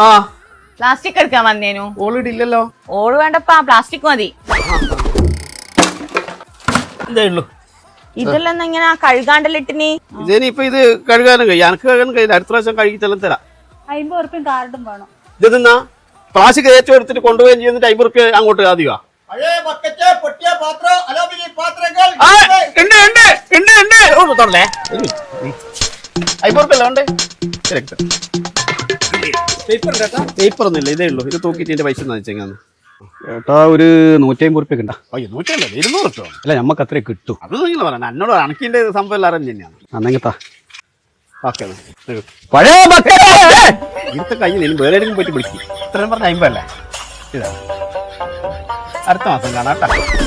ആ പ്ലാസ്റ്റിക് എടുക്കാൻ വന്നേനു. ഓൾറെഡി ഇല്ലല്ലോ. ഓള് വേണ്ടപ്പാ, പ്ലാസ്റ്റിക് മതി. ഇതേ ഉള്ളൂ. ഇതെല്ലാം ഇങ്ങനെ കഴുകാണ്ടല്ലിട്ടിനി. ഇതിനിപ്പൊ ഇത് കഴുകാനും കഴിയും, എനിക്ക് കഴുകാനും കഴിയില്ല. അടുത്ത പ്രാവശ്യം കഴുകി ചെല്ലാം തരാം. 50 ഉറുപ്പ്യം കാർഡും വേണം. ഇത് നിന്നാ പ്ലാസ്റ്റിക് ഏറ്റവും എടുത്തിട്ട് കൊണ്ടുപോവുകയും ചെയ്യുന്നിട്ട് 50 റുപ്യ അങ്ങോട്ട് ആദ്യമാ. പേപ്പർ ഒന്നുമില്ല, ഇതേ ഉള്ളൂ. ഇത് തൂക്കിട്ട് എന്റെ പൈസ വെച്ചെങ്ങാന്ന് ഏട്ടാ ഒരു 150 ഉറുപ്പ്യ ഉണ്ടാ. അയ്യോ 150 200 റുപ്യ അല്ല ഞമ്മക്ക് അത്രേ കിട്ടും. അത് നിങ്ങൾ പറയണ്ട, എന്നോട് അണക്കിന്റെ സംഭവം എല്ലാം അറിഞ്ഞു തന്നെയാണ്. അന്നെങ്കിത്താ ഓക്കെ പഴയ ഇവിടുത്തെ കയ്യിൽ നിന്ന് വേറെ പോയിട്ട് വിളിക്കും. ഇത്രയും പറഞ്ഞ 50 അല്ലേ? ഇതാ അടുത്ത മാസം കാണാം കേട്ടോ.